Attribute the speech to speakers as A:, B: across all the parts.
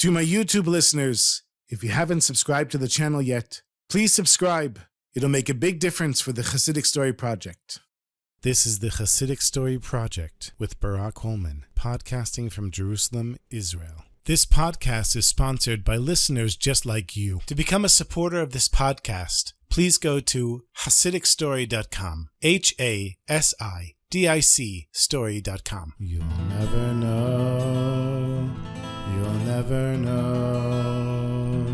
A: To my YouTube listeners, if you haven't subscribed to the channel yet, please subscribe. It'll make a big difference for the Chassidic Story Project. This is the Chassidic Story Project with Barak Hullman, podcasting from Jerusalem, Israel. This podcast is sponsored by listeners just like you. To become a supporter of this podcast, please go to HasidicStory.com, HASIDIC story.com. You'll never know, you'll never know,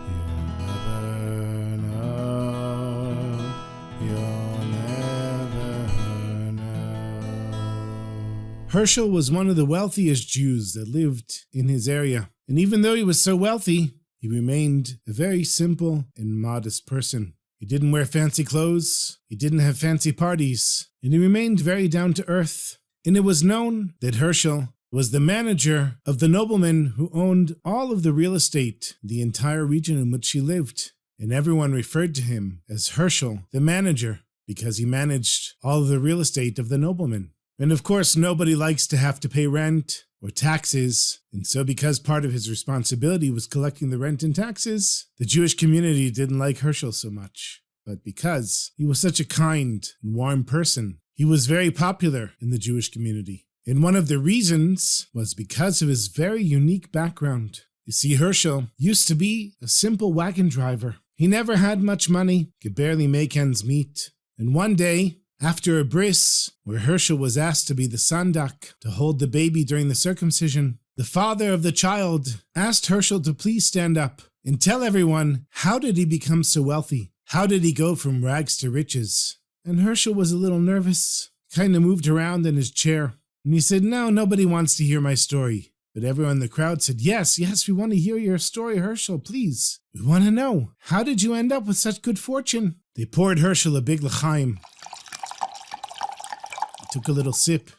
A: you'll never know, you'll never know. Herschel was one of the wealthiest Jews that lived in his area, and even though he was so wealthy, he remained a very simple and modest person. He didn't wear fancy clothes, he didn't have fancy parties, and he remained very down to earth. And it was known that Herschel was the manager of the nobleman who owned all of the real estate, the entire region in which he lived. And everyone referred to him as Herschel, the manager, because he managed all of the real estate of the nobleman. And of course, nobody likes to have to pay rent or taxes, and so because part of his responsibility was collecting the rent and taxes, the Jewish community didn't like Herschel so much. But because he was such a kind and warm person, he was very popular in the Jewish community. And one of the reasons was because of his very unique background. You see, Herschel used to be a simple wagon driver. He never had much money, could barely make ends meet. And one day, after a bris, where Herschel was asked to be the sandak, to hold the baby during the circumcision, the father of the child asked Herschel to please stand up and tell everyone, how did he become so wealthy? How did he go from rags to riches? And Herschel was a little nervous, kind of moved around in his chair. And he said, no, nobody wants to hear my story. But everyone in the crowd said, yes, we want to hear your story, Herschel, please. We want to know, how did you end up with such good fortune? They poured Herschel a big l'chaim. Took a little sip,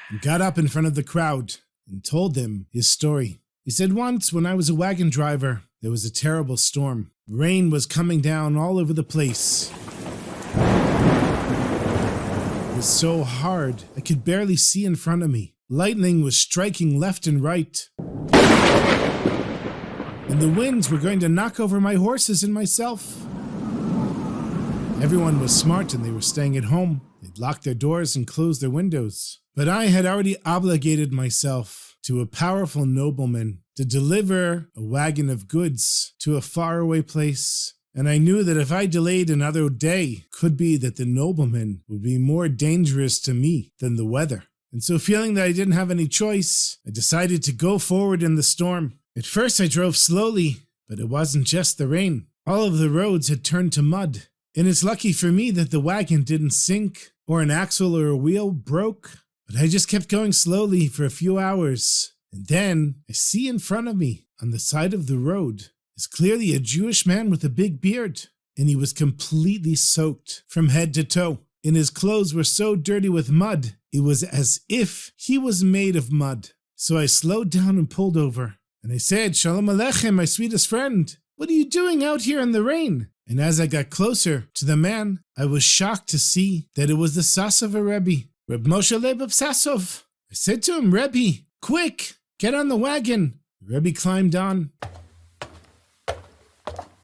A: and got up in front of the crowd and told them his story. He said, once when I was a wagon driver, there was a terrible storm. Rain was coming down all over the place. It was so hard, I could barely see in front of me. Lightning was striking left and right. And the winds were going to knock over my horses and myself. Everyone was smart and they were staying at home. They'd locked their doors and closed their windows. But I had already obligated myself to a powerful nobleman to deliver a wagon of goods to a faraway place. And I knew that if I delayed another day, could be that the nobleman would be more dangerous to me than the weather. And so feeling that I didn't have any choice, I decided to go forward in the storm. At first I drove slowly, but it wasn't just the rain. All of the roads had turned to mud. And it's lucky for me that the wagon didn't sink or an axle or a wheel broke. But I just kept going slowly for a few hours. And then I see in front of me on the side of the road is clearly a Jewish man with a big beard. And he was completely soaked from head to toe. And his clothes were so dirty with mud, it was as if he was made of mud. So I slowed down and pulled over. And I said, Shalom Aleichem, my sweetest friend. What are you doing out here in the rain? And as I got closer to the man, I was shocked to see that it was the Sasov Rebbe, Reb Moshe Leib Sasov. I said to him, Rebbe, quick, get on the wagon. The Rebbe climbed on.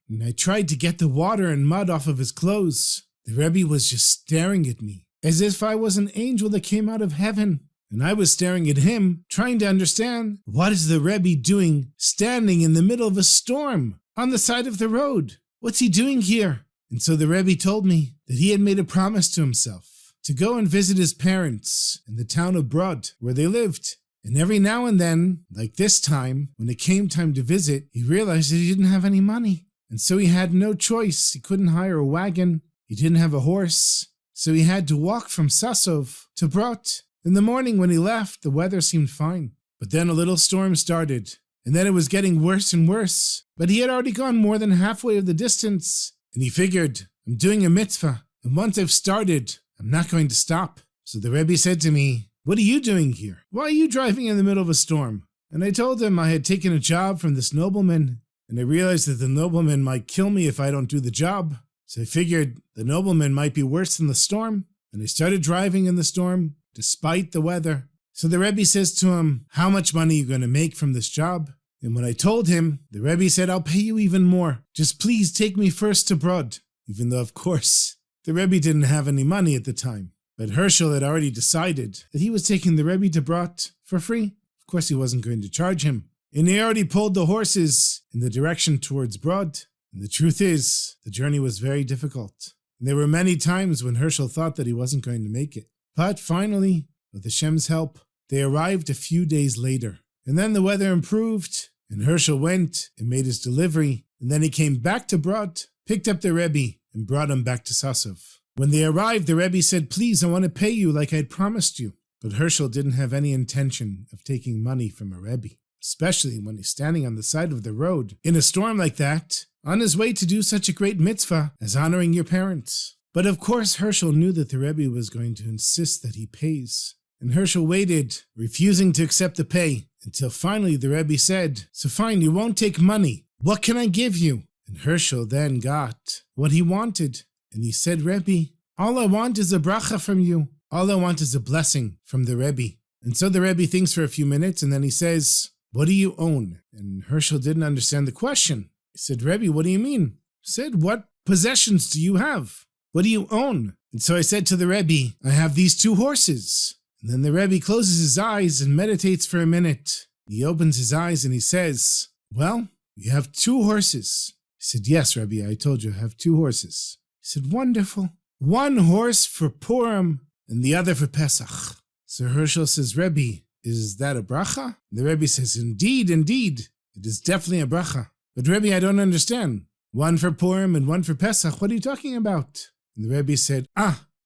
A: And I tried to get the water and mud off of his clothes. The Rebbe was just staring at me, as if I was an angel that came out of heaven. And I was staring at him, trying to understand, what is the Rebbe doing standing in the middle of a storm on the side of the road? What's he doing here? And so the Rebbe told me that he had made a promise to himself to go and visit his parents in the town of Brod, where they lived. And every now and then, like this time, when it came time to visit, he realized that he didn't have any money. And so he had no choice. He couldn't hire a wagon. He didn't have a horse. So he had to walk from Sasov to Brod. In the morning when he left, the weather seemed fine. But then a little storm started. And then it was getting worse and worse. But he had already gone more than halfway of the distance. And he figured, I'm doing a mitzvah. And once I've started, I'm not going to stop. So the Rebbe said to me, what are you doing here? Why are you driving in the middle of a storm? And I told him I had taken a job from this nobleman. And I realized that the nobleman might kill me if I don't do the job. So I figured the nobleman might be worse than the storm. And I started driving in the storm, despite the weather. So the Rebbe says to him, how much money are you going to make from this job? And when I told him, the Rebbe said, I'll pay you even more. Just please take me first to Brod. Even though, of course, the Rebbe didn't have any money at the time. But Herschel had already decided that he was taking the Rebbe to Brod for free. Of course, he wasn't going to charge him. And he already pulled the horses in the direction towards Brod. And the truth is, the journey was very difficult. And there were many times when Herschel thought that he wasn't going to make it. But finally, with Hashem's help, they arrived a few days later. And then the weather improved, and Herschel went and made his delivery. And then he came back to Brod, picked up the Rebbe, and brought him back to Sasov. When they arrived, the Rebbe said, please, I want to pay you like I had promised you. But Herschel didn't have any intention of taking money from a Rebbe, especially when he's standing on the side of the road in a storm like that, on his way to do such a great mitzvah as honoring your parents. But of course, Herschel knew that the Rebbe was going to insist that he pays. And Herschel waited, refusing to accept the pay, until finally the Rebbe said, so fine, you won't take money. What can I give you? And Herschel then got what he wanted. And he said, Rebbe, all I want is a bracha from you. All I want is a blessing from the Rebbe. And so the Rebbe thinks for a few minutes, and then he says, what do you own? And Herschel didn't understand the question. He said, Rebbe, what do you mean? He said, what possessions do you have? What do you own? And so I said to the Rebbe, I have these 2 horses. And then the Rebbe closes his eyes and meditates for a minute. He opens his eyes and he says, well, you have 2 horses. He said, yes, Rebbe, I told you I have 2 horses. He said, wonderful. 1 horse for Purim and the other for Pesach. So Herschel says, Rebbe, is that a bracha? The Rebbe says, indeed, it is definitely a bracha. But Rebbe, I don't understand. 1 for Purim and 1 for Pesach, what are you talking about? And the Rebbe said,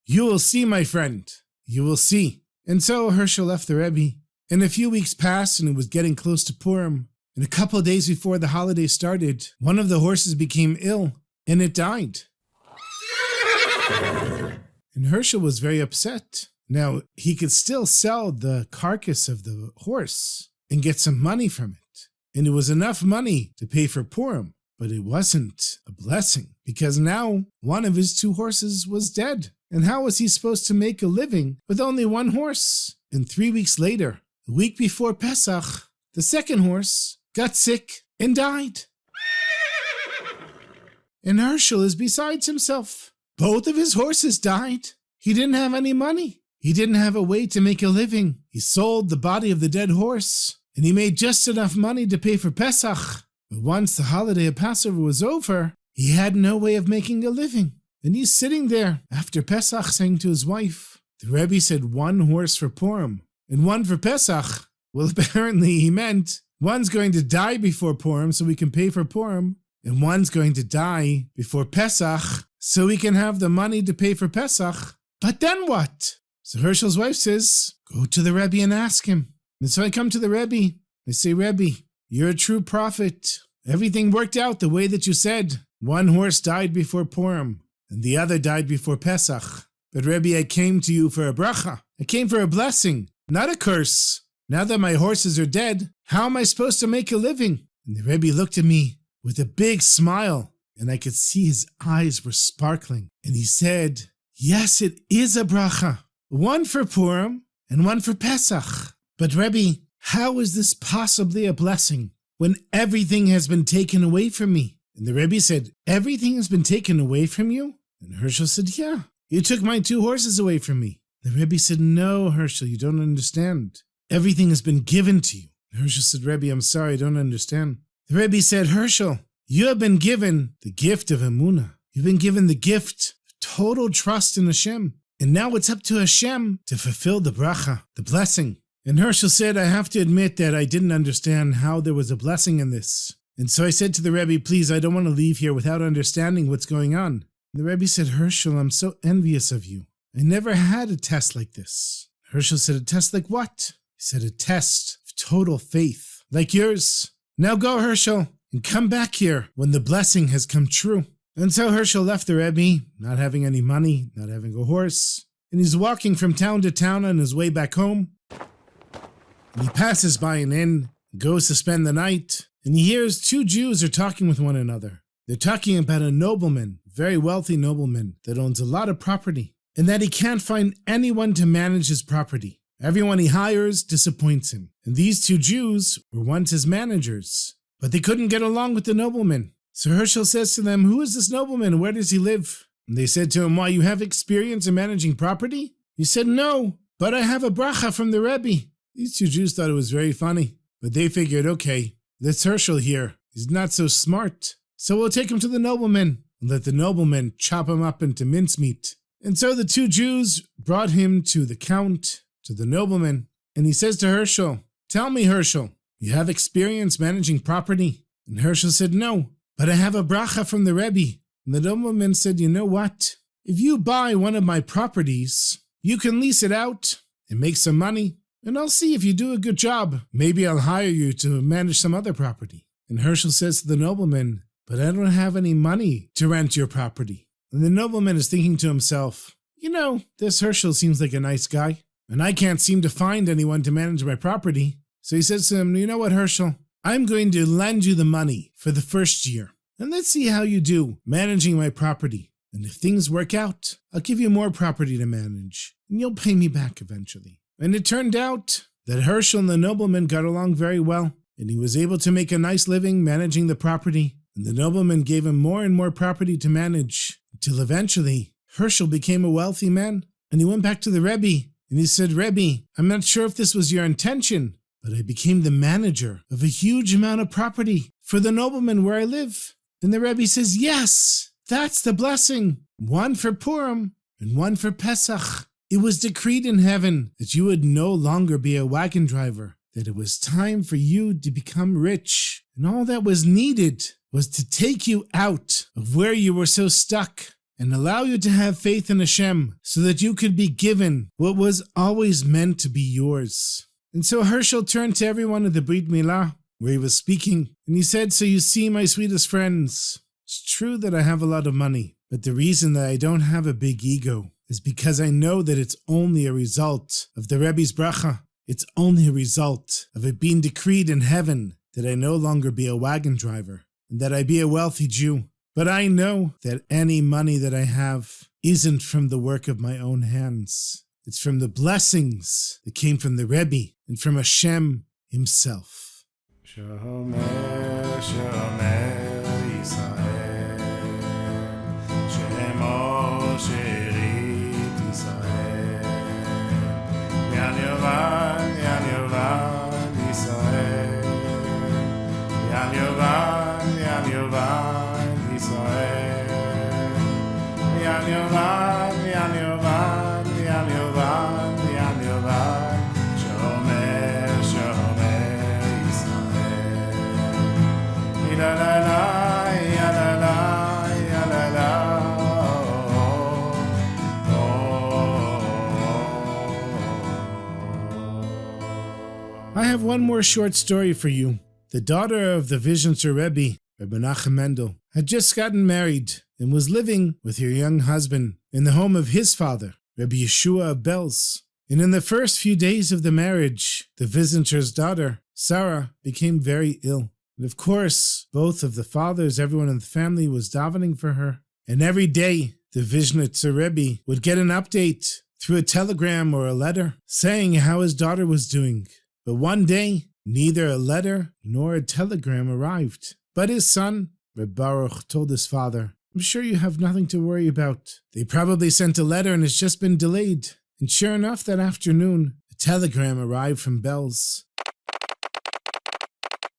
A: you will see, my friend. You will see. And so Herschel left the Rebbe. And a few weeks passed and it was getting close to Purim. And a couple of days before the holiday started, one of the horses became ill and it died. And Herschel was very upset. Now, he could still sell the carcass of the horse and get some money from it. And it was enough money to pay for Purim. But it wasn't a blessing because now one of his 2 horses was dead. And how was he supposed to make a living with only 1 horse? And 3 weeks later, the week before Pesach, the second horse got sick and died. And Herschel is besides himself. Both of his horses died. He didn't have any money. He didn't have a way to make a living. He sold the body of the dead horse, and he made just enough money to pay for Pesach. But once the holiday of Passover was over, he had no way of making a living. And he's sitting there after Pesach saying to his wife, the Rebbe said 1 horse for Purim and 1 for Pesach. Well, apparently he meant one's going to die before Purim so we can pay for Purim, and one's going to die before Pesach so we can have the money to pay for Pesach. But then what? So Herschel's wife says, go to the Rebbe and ask him. And so I come to the Rebbe. I say, Rebbe, you're a true prophet. Everything worked out the way that you said. 1 horse died before Purim, and the other died before Pesach. But Rebbe, I came to you for a bracha. I came for a blessing, not a curse. Now that my horses are dead, how am I supposed to make a living? And the Rebbe looked at me with a big smile, and I could see his eyes were sparkling. And he said, yes, it is a bracha. 1 for Purim and 1 for Pesach. But Rebbe, how is this possibly a blessing when everything has been taken away from me? And the Rebbe said, everything has been taken away from you? And Herschel said, yeah, you took my 2 horses away from me. The Rebbe said, no, Herschel, you don't understand. Everything has been given to you. And Herschel said, Rebbe, I'm sorry, I don't understand. The Rebbe said, Herschel, you have been given the gift of Emunah. You've been given the gift of total trust in Hashem. And now it's up to Hashem to fulfill the bracha, the blessing. And Herschel said, I have to admit that I didn't understand how there was a blessing in this. And so I said to the Rebbe, please, I don't want to leave here without understanding what's going on. And the Rebbe said, Herschel, I'm so envious of you. I never had a test like this. Herschel said, a test like what? He said, a test of total faith, like yours. Now go, Herschel, and come back here when the blessing has come true. And so Herschel left the Rebbe, not having any money, not having a horse. And he's walking from town to town on his way back home. And he passes by an inn, goes to spend the night, and he hears 2 Jews are talking with one another. They're talking about a nobleman, a very wealthy nobleman, that owns a lot of property, and that he can't find anyone to manage his property. Everyone he hires disappoints him. And these two Jews were once his managers. But they couldn't get along with the nobleman. So Herschel says to them, "Who is this nobleman and where does he live?" And they said to him, "Why, you have experience in managing property?" He said, "No, but I have a bracha from the Rebbe." These two Jews thought it was very funny. But they figured, okay, this Herschel here is not so smart. So we'll take him to the nobleman and let the nobleman chop him up into mincemeat. And so the two Jews brought him to the count, to the nobleman. And he says to Herschel, "Tell me, Herschel, you have experience managing property?" And Herschel said, "No, but I have a bracha from the Rebbe." And the nobleman said, "You know what? If you buy one of my properties, you can lease it out and make some money. And I'll see if you do a good job. Maybe I'll hire you to manage some other property." And Herschel says to the nobleman, "But I don't have any money to rent your property." And the nobleman is thinking to himself, this Herschel seems like a nice guy, and I can't seem to find anyone to manage my property. So he says to him, "You know what, Herschel? I'm going to lend you the money for the first year, and let's see how you do managing my property. And if things work out, I'll give you more property to manage, and you'll pay me back eventually." And it turned out that Herschel and the nobleman got along very well, and he was able to make a nice living managing the property. And the nobleman gave him more and more property to manage, until eventually Herschel became a wealthy man. And he went back to the Rebbe, and he said, "Rebbe, I'm not sure if this was your intention, but I became the manager of a huge amount of property for the nobleman where I live." And the Rebbe says, "Yes, that's the blessing. One for Purim and one for Pesach. It was decreed in heaven that you would no longer be a wagon driver, that it was time for you to become rich. And all that was needed was to take you out of where you were so stuck and allow you to have faith in Hashem so that you could be given what was always meant to be yours." And so Herschel turned to everyone at the Brit Milah, where he was speaking, and he said, "So you see, my sweetest friends, it's true that I have a lot of money, but the reason that I don't have a big ego is because I know that it's only a result of the Rebbe's bracha. It's only a result of it being decreed in heaven that I no longer be a wagon driver and that I be a wealthy Jew. But I know that any money that I have isn't from the work of my own hands. It's from the blessings that came from the Rebbe and from Hashem himself." Shomer, Shomer Yisrael, Shemo Sherit Yisrael, Yan Yovan, Yan Yovan Yisrael, Yan Yovan, Yan Yovan Yisrael, Yan Yovan, Yan Yovan, Yan Yovan, Yan Yovan, Shomer, Shomer Yisrael, La la la, ya la la, ya la la, I have one more short story for you. The daughter of the Vizhnitzer Rebbe, Rabbi Menachem Mendel, had just gotten married and was living with her young husband in the home of his father, Rabbi Yeshua of Belz. And in the first few days of the marriage, the Vizhnitzer's daughter, Sarah, became very ill. And of course, both of the fathers, everyone in the family was davening for her. And every day, the Vizhnitzer Rebbe would get an update through a telegram or a letter saying how his daughter was doing. But one day, neither a letter nor a telegram arrived. But his son, Reb Baruch, told his father, "I'm sure you have nothing to worry about. They probably sent a letter and it's just been delayed." And sure enough, that afternoon, a telegram arrived from Belz,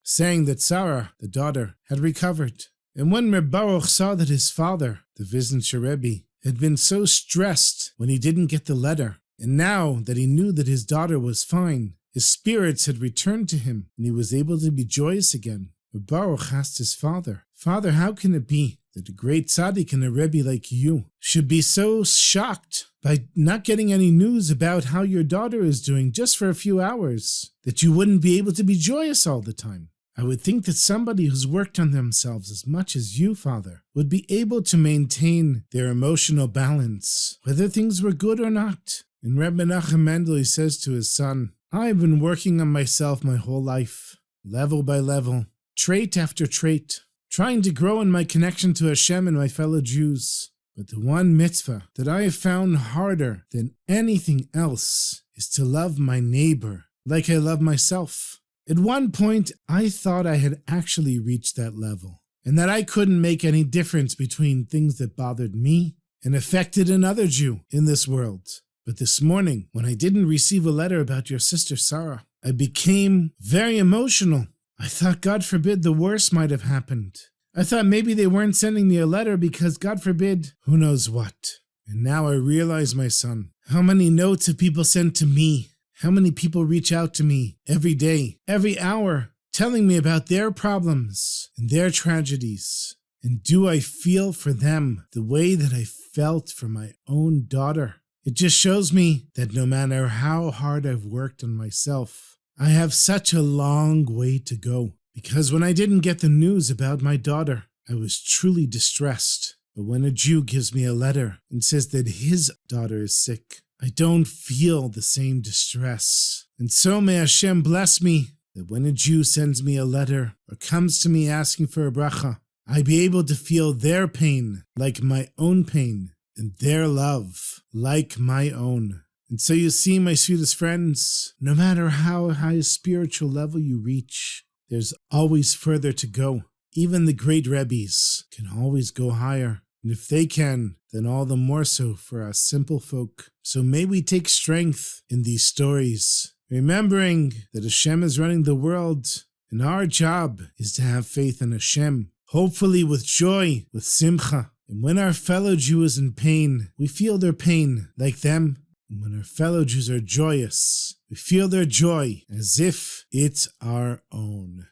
A: saying that Sarah, the daughter, had recovered. And when Reb Baruch saw that his father, the Vizhnitzer Rebbe, had been so stressed when he didn't get the letter, and now that he knew that his daughter was fine, his spirits had returned to him, and he was able to be joyous again. Reb Baruch asked his father, "Father, how can it be that a great tzaddik and a Rebbe like you should be so shocked by not getting any news about how your daughter is doing just for a few hours, that you wouldn't be able to be joyous all the time? I would think that somebody who's worked on themselves as much as you, Father, would be able to maintain their emotional balance, whether things were good or not." And Reb Menachem Mendel, he says to his son, "I've been working on myself my whole life, level by level, trait after trait, trying to grow in my connection to Hashem and my fellow Jews. But the one mitzvah that I have found harder than anything else is to love my neighbor like I love myself. At one point, I thought I had actually reached that level, and that I couldn't make any difference between things that bothered me and affected another Jew in this world. But this morning, when I didn't receive a letter about your sister Sarah, I became very emotional. I thought, God forbid, the worst might have happened. I thought maybe they weren't sending me a letter because, God forbid, who knows what. And now I realize, my son, how many notes have people sent to me? How many people reach out to me every day, every hour, telling me about their problems and their tragedies? And do I feel for them the way that I felt for my own daughter? It just shows me that no matter how hard I've worked on myself, I have such a long way to go. Because when I didn't get the news about my daughter, I was truly distressed. But when a Jew gives me a letter and says that his daughter is sick, I don't feel the same distress. And so may Hashem bless me that when a Jew sends me a letter or comes to me asking for a bracha, I be able to feel their pain like my own pain and their love like my own. And so you see, my sweetest friends, no matter how high a spiritual level you reach, there's always further to go. Even the great Rebbes can always go higher. And if they can, then all the more so for us simple folk. So may we take strength in these stories, remembering that Hashem is running the world, and our job is to have faith in Hashem, hopefully with joy, with simcha. And when our fellow Jew is in pain, we feel their pain like them. And when our fellow Jews are joyous, we feel their joy as if it's our own.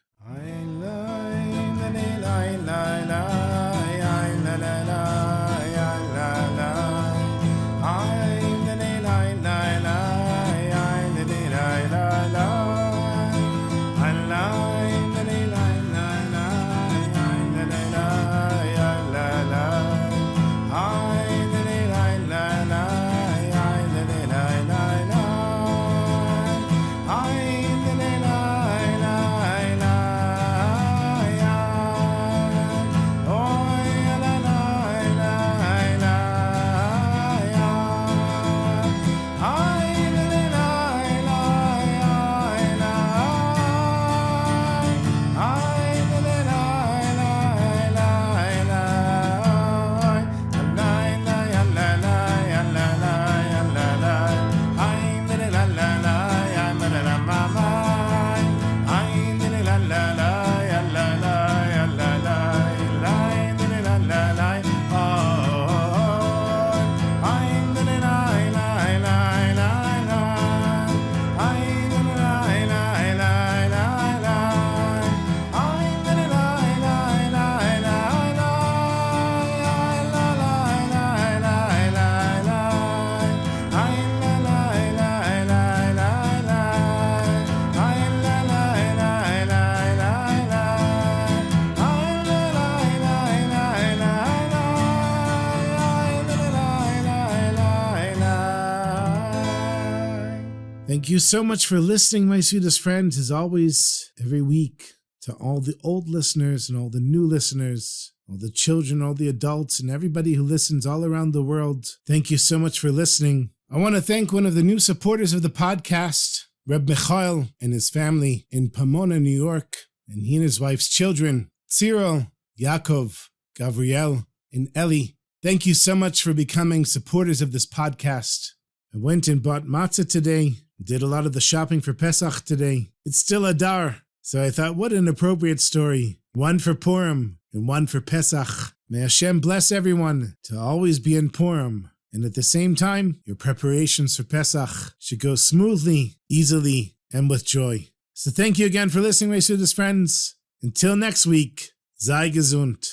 A: Thank you so much for listening, my sweetest friends, as always, every week, to all the old listeners and all the new listeners, all the children, all the adults, and everybody who listens all around the world. Thank you so much for listening. I want to thank one of the new supporters of the podcast, Reb Michael and his family in Pomona, New York, and he and his wife's children, Cyril, Yaakov, Gabrielle, and Ellie. Thank you so much for becoming supporters of this podcast. I went and bought matzah today. Did a lot of the shopping for Pesach today. It's still Adar, so I thought, what an appropriate story. One for Purim and one for Pesach. May Hashem bless everyone to always be in Purim. And at the same time, your preparations for Pesach should go smoothly, easily, and with joy. So thank you again for listening, my sweetest friends. Until next week, sei gesund.